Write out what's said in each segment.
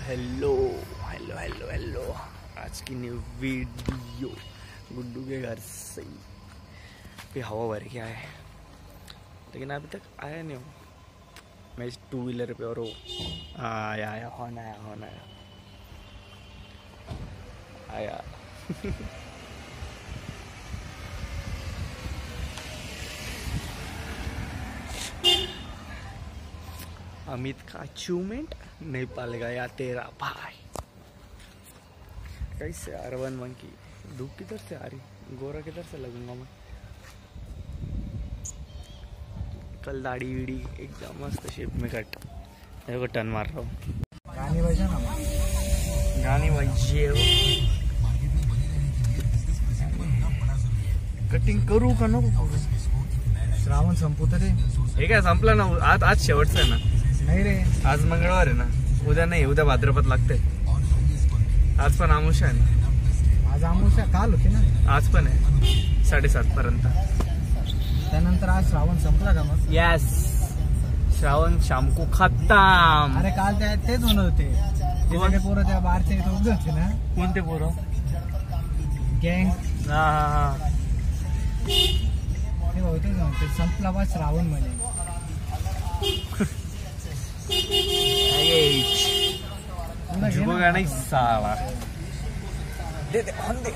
Hello hello hello hello. आज की new video Guddu के घर से भी हवा भर के आए, लेकिन अभी तक आया नहीं हूँ। मैं इस 2 व्हीलर पे और वो आया होना आया अमित का अचीवमेंट नहीं पालेगा या तेरा भाई। कैसे R1 मंकी धूप किधर से आ रही, गोरा किधर से लगूंगा मैं। कल दाढ़ी वीड़ी एकदम मस्त शेप में कट, मेरे को टर्न मार रहा हूँ। गानी बजे कटिंग करू का नको? श्रावण संपत रे. हे काय संपला ना, आज शेवटचं आहे ना. नाही रे, आज मंगळवार आहे ना, उद्या नाही, उद्या भाद्रपद लागते. आज पण आमुषा आहे ना. आज आमुषा काल होती ना, आज पण आहे 7:30 पर्यंत. त्यानंतर आज श्रावण संपला का मग? यस, श्रावण शाम को खत्म. अरे काल तेच म्हणत होते ते सगळे पोरं त्या बारचे इथं उभे होते ना. कोणते पोरं? गँग. हा ते होते ना, ते संपला बा श्रावण मध्ये. झुकेगा नहीं साला. दे दे होंदे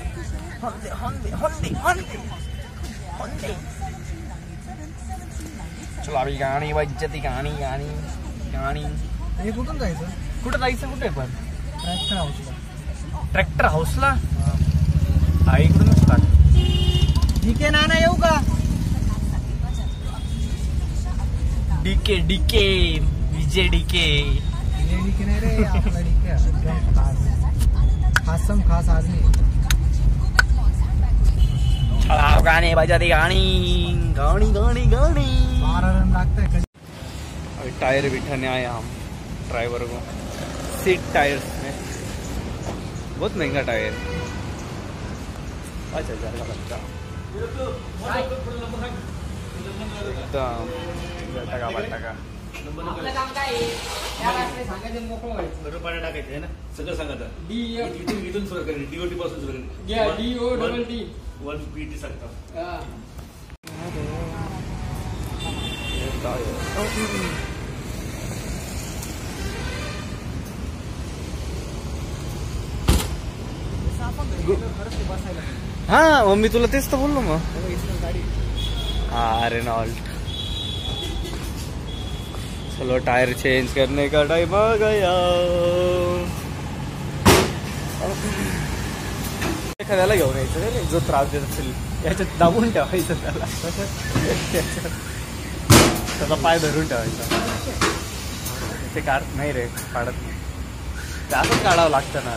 होंदे होंदे होंदे होंदे होंदे. चला अभी गाणी वाजती, गाणी गाणी गाणी. हे कुठून जायचं? कुठं जायचं? कुठे पण? ट्रॅक्टर हाऊसला. ट्रॅक्टर हाऊसला? हा इकडूनच टाक. डीके नाना येऊ का? डीके डीके विजय डीके. डीके नाही रे, आपला डीके एकदम खासम खास आदमी. चला गाणे बजाते, गाणी गाणी गाणी गाणी. 12 रन लागते. अभी टायर बिठाने आए हम ड्राइवर को. सीट टायर्स में बहुत महंगा टायर, 5,000 का लगता. एकदम बटाका. आपलं काम काय आहे? सांगायचं मोकळं व्हायचं. बरोबर टाकायचं आहे ना, सगळं सांगायचं. इथून सुरू करेल, DOT पासून सुरू करेल. DOTT 1 PT सांगतात. हा मग मी तुला तेच तर बोललो मग. अरे नॉल्ट. चलो टायर चेंज करने का टाइम आ गया. एखाद्याला घेऊन यायचं रे, जो त्रास देत असेल याच्यात दाबून ठेवायचं त्याला. त्याचा पाय धरून ठेवायचा. ते कार नाही रे काढत नाही, ते असंच काढावं लागतं ना.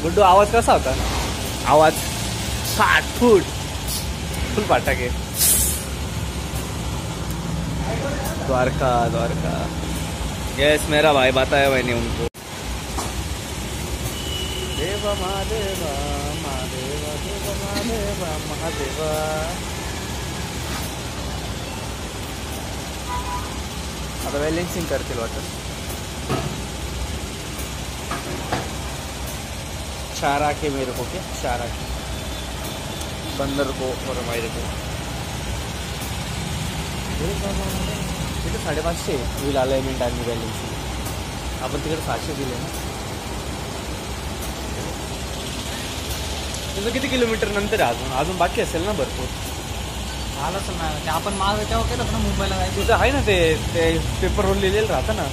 गुड्डू आवाज कसा होता? आवाज 60 फूट फुल फटाके. द्वारका द्वारका. यस मेरा भाई बताया मैंने उनको. देवा महादेवा महादेवा देवा महादेवा महादेवा. आता बॅलेन्सिंग करतील वाटत. 4 आके मेरे को, क्या 4 आके बंदर को और मेरे को. तिथे 550 व्हील अलाइनमेंट आणि बॅलेन्सिंग. आपण तिकडे 700 दिले ना. तुझं किती किलोमीटर नंतर अजून बाकी असेल ना भरपूर? झालं तर नाही, आपण माग तेव्हा केलं ना मुंबईला जायचं. तुझं आहे ना ते पेपरवर लिहिलेलं राहतं ना.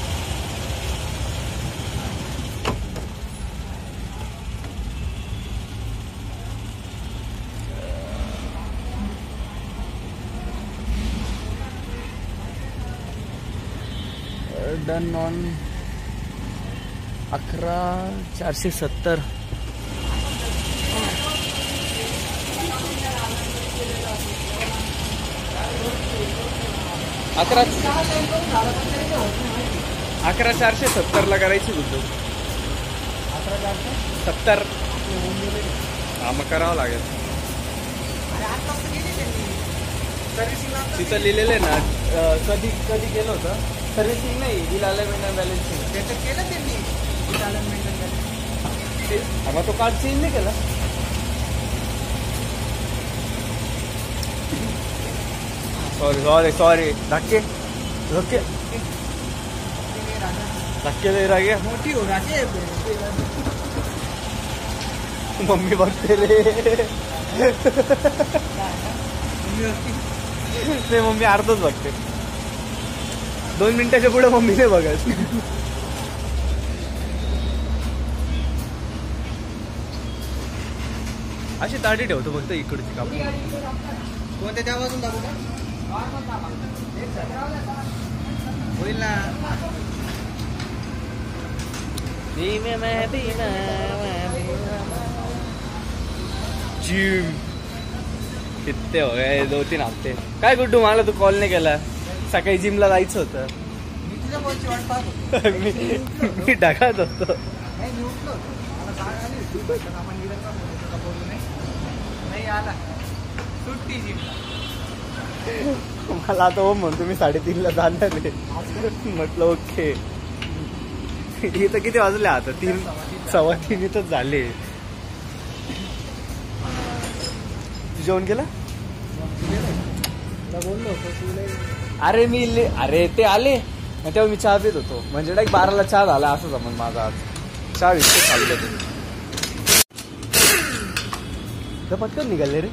Done on 11,470. अकरा 11,470 ला करायची गुड्डू. 11,470. हा मग करावं लागेल. तिथं लिहिलेलं आहे ना कधी कधी केलं होतं सर्व्हिसिंग नाही बिल अलाइनमेंट आणि बॅलन्सिंग त्याचं केलं त्यांनी मग तो कार्ड चेंज नाही केला. सॉरी सॉरी सॉरी धक्के धक्के धक्के दे रहा गया. मोठी हो राजे मम्मी बघते रे. नाही मम्मी अर्धच बघते. 2 मिनिटाच्या पुढे मम्मी नाही बघायची. अशी ताटी ठेवतो फक्त इकडची कापू. कोणत्या त्या बाजून दाबू का होईल ना. जिम किती हो गए 2-3 हफ्ते. काय गुड्डू मला तू कॉल नाही केला. सकाळी जिमला जायचं होतं. मी तुझ्या बॉलची वाट पाहत होतो. मी ढगात होतो. नाही मी उठलो होतो. मला जाग आली होती. आपण गिरणचा बोलतो का बोलू नाही आला सुट्टी जिमला. मला आता हो म्हणतो मी 3:30ला जाणार आहे. म्हटलं ओके. इथं किती वाजले आता 3 3:15 इथंच झाले. जेवण केलं बोललो होतो अरे अरे ते आले मग तेव्हा मी चहा पित होतो. म्हणजे डायरेक्ट 12ला चहा झाला असं समज माझा. आज चहा विकत खाल्लं ते पटकन निघाले रे.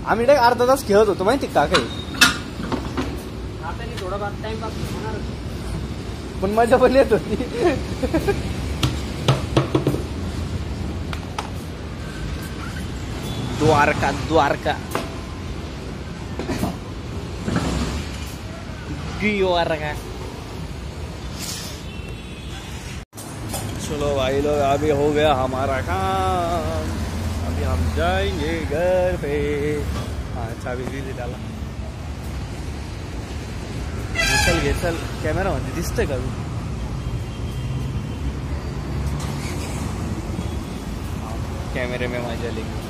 आम्ही डायरेक्ट अर्धा तास खेळत होतो माहिती का काही. थोडा टाइम पास होणार पण मजा पण येत होती. द्वारका द्वारका द्वारका. चलो भाई लोग अभी हो गया हमारा काम. अभी हम जाएंगे घर पे. हाँ चाबी दिली त्याला. चल घे चल. कॅमेरा मध्ये दिसतंय का तू. कॅमेरे में मजा लेंगे.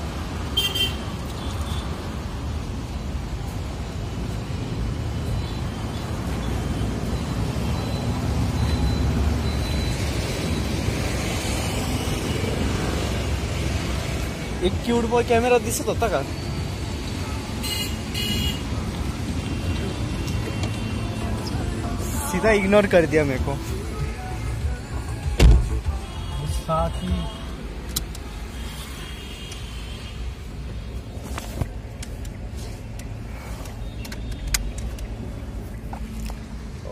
एक क्यूट बॉय कॅमेरा दिसत होता का. सीधा इग्नोर कर दिया मेरे को. साथी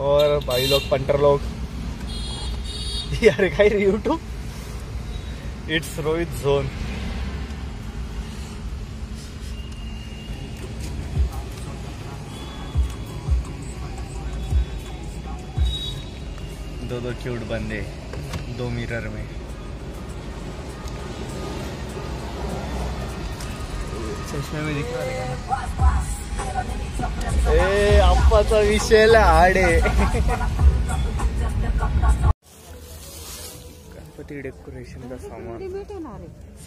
और भाई लोग पंटर लोग यार काय रे यूट्यूब. It's Rohit zone. दो क्यूट बंदे 2 मिरर में. चष्मे में दिख रहा है. ए आप्पाचा विषयला हाडे. गणपति डेकोरेशन का सामान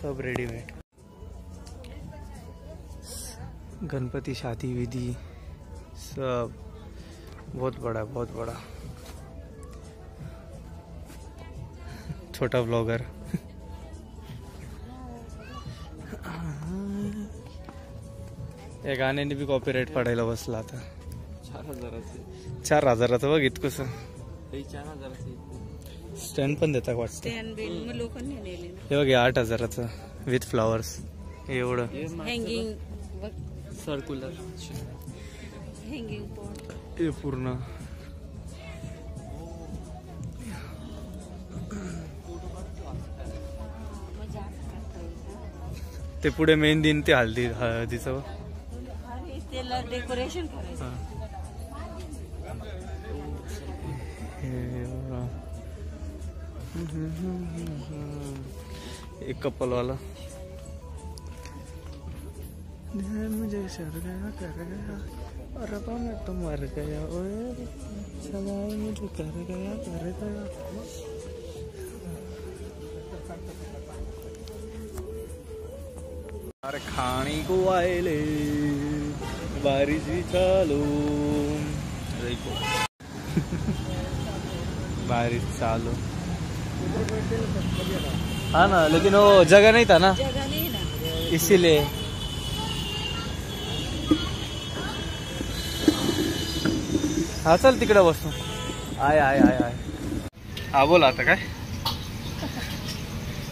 सब रेडीमेड. गणपति शादी विधि सब बहुत बड़ा बहुत बड़ा. छोटा ब्लॉगर. या गाण्याने बी कॉपीराइट पडायला बसला आता. 4,000चं बघ इतकंसं. 4,000 स्टँड पण देता वाटतं. हे बघ 8,000चं विथ फ्लॉवर्स. एवढं हँगिंग सर्क्युलर हँगिंग पॉट. हे पूर्ण ते पुढे मेहंदी ते हळदीचं त्याला डेकोरेशन करायचं. एक कपल वाला. मुझे सर गया कर गया और अब मैं तो मर गया. ओए सवाल मुझे कर गया कर गया. अरे खाने को आए ले बारिश भी चालू बारिश चालू। हाँ ना, लेकिन वो जगह नहीं था ना, जगह नहीं ना। इसीलिए। हाँ चल तिकडे बसू। आय आय आय आय हा बोल आता काय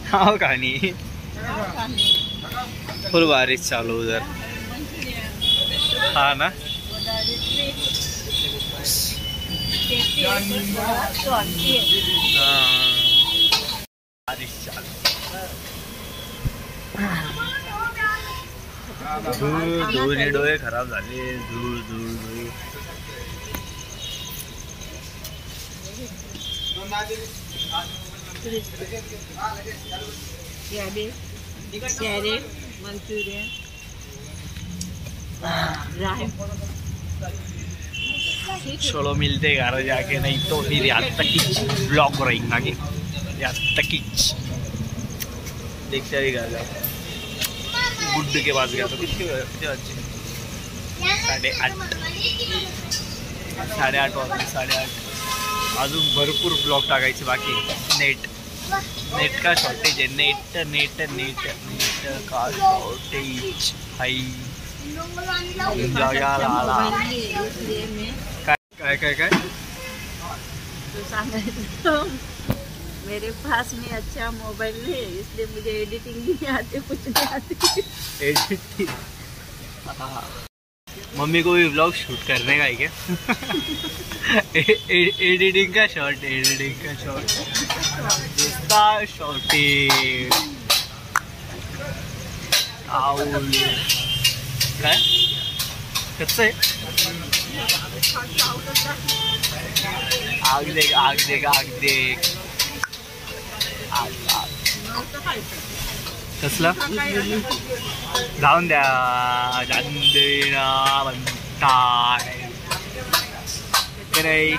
हाँ कहानी फुल बारिश चालू उधर। हाँ ना बारिश चालू। दोन्ही डोळे खराब झाले। धूळ धूळ धूळ। कैरेट मंचूरियन चलो मिलते घर जाके, नहीं तो फिर यहाँ तक ही ब्लॉक रहेगा कि यहाँ तक ही। देखते ही घर जाओ। गुड्डू के पास गया तो कितने बजे? 8:30 वाजले। 8:30 अजून भरपूर ब्लॉक टाकायचे बाकी। नेट का शॉर्टेज आहे। नेट नेट नेट नेट का शॉर्टेज हाई जगाला आला। काय काय काय तो मेरे पास में अच्छा मोबाइल है, इसलिए मुझे एडिटिंग नहीं आती, कुछ नहीं आती। एडिटिंग मम्मी को भी व्लॉग शूट करने का है क्या? एडिटिंग का शॉर्ट, एडिटिंग का शॉर्ट, इसका शॉर्टेज काय कच्चं आहे? आग देख आग देख आग देख आग आग कसला जाऊन द्या चांदेना म्हणताय की नाही?